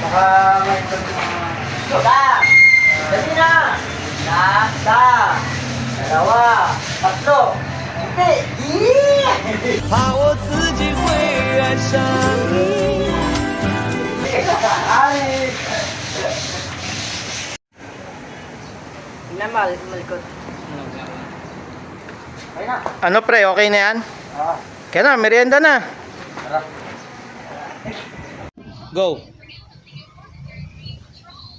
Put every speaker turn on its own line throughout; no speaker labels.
Baka may Isa! Dali na! Isa! Dalawa! Tatlo! Hindi!
怕我自己会爱上你。
Ay!
Namal, malikot.
Ay na!
Ano pre, okay na yan?
Ah,
Kaya na, merienda na.
tara.
Go.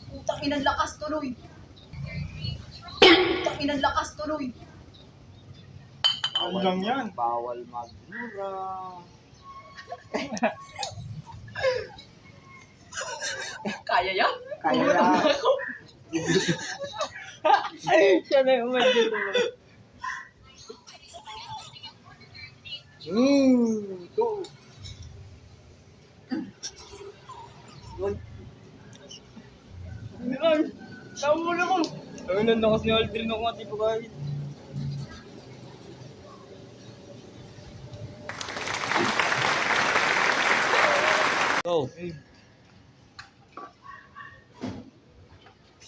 Putang inang lakas tuloy. Putang inang lakas tuloy.
Ano lang yan? Bawal magmura.
Kaya yan?
Kaya yan.
Siya na yung umagin.
Two.
Namula ko. Ay, nandakas ni Aldrin ako nga, di pa kahit.
Go.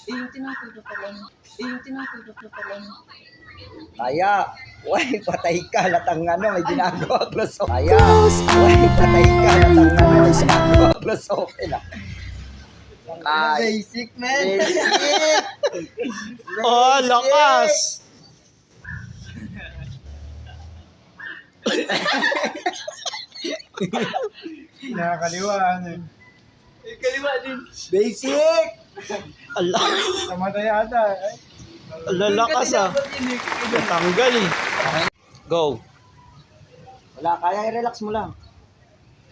Yung tinapay na pala. Yung tinapay na pala.
Kaya, uy, patay ka, latang ano, may ginagawa close off. Kaya, uy, patay ka, latang ano, may ginagawa close off. Basic, man. Basic.
Oh, lakas.
Nakakaliwa, ano eh.
Kaliwa din.
Basic.
Ala,
Namatay ata. Ay,
lalakas ah. Natanggal eh. Go.
Wala, kaya i-relax mo lang.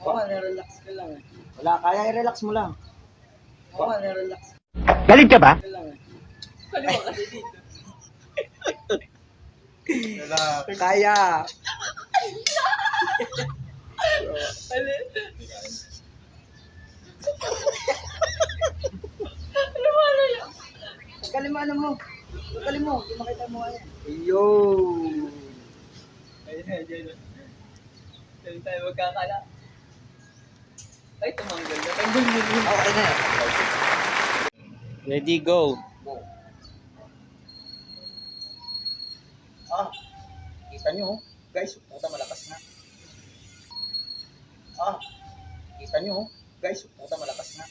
Oo, na-relax ka lang eh.
Wala, kaya i-relax mo lang.
Oo, na-relax
Galit ka ba?
ka lang eh. Kaliwa kasi dito.
wala.
Kaya.
Ano? Ano ba ano yun?
Kalimano mo. Kalim mo, hindi makita mo ayan. Ayun.
Ayun, ayun. Dahil tayo magkakala. Ay, tumanggal na. Tanggal mo yun.
Okay na yan.
Ready, go.
Ah, kita nyo, guys, puta malakas na. Ah, kita nyo, guys, puta malakas na.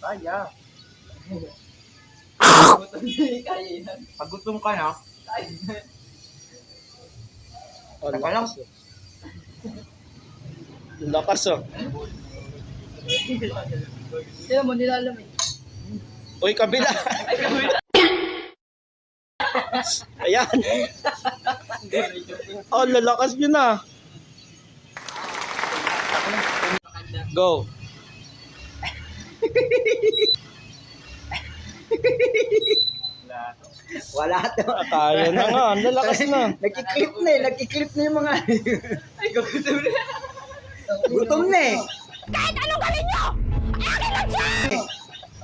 Kaya.
Kaya yan.
Pag gutom ka na,
Kaya yan.
Oh,
Taka lang.
Lakas oh.
Sila mo nilalamig.
Uy, kabila. Ayan. Oh, lalakas yun ah. Go.
wala to.
Kaya na nga, lalakas na.
Nagkiklip na eh, nagkiklip na yung mga...
Ay, gutom na.
gutom na eh.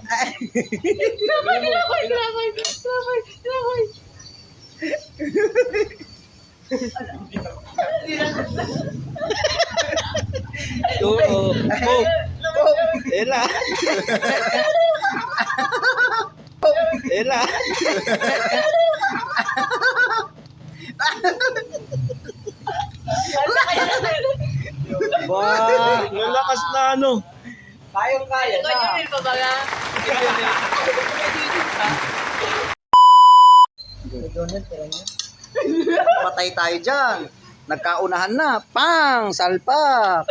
Tinapay, tinapay, tinapay, tinapay, tinapay.
Oo. Oh. Ela. Ela. Bah, lalakas na ano.
Kayang-kaya
Kanya
na.
rin pa ba nga?
Patay tayo dyan. Nagkaunahan na. Pang! Salpak!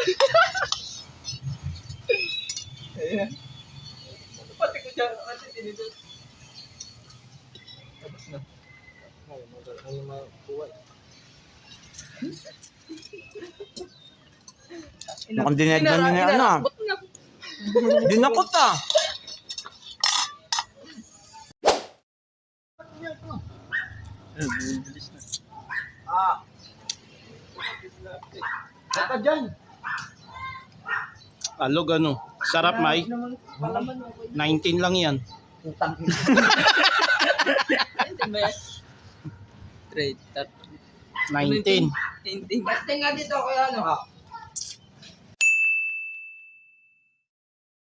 Pati ko dyan, pati tinito.
Mukhang dinedman nyo na yan ah. Dinakot ah. Ah. Baka dyan.
Alog ano. Sarap may. 19 lang yan.
Putang.
Ba yan? Trade,
19.
Hindi. Basta nga dito kaya ano.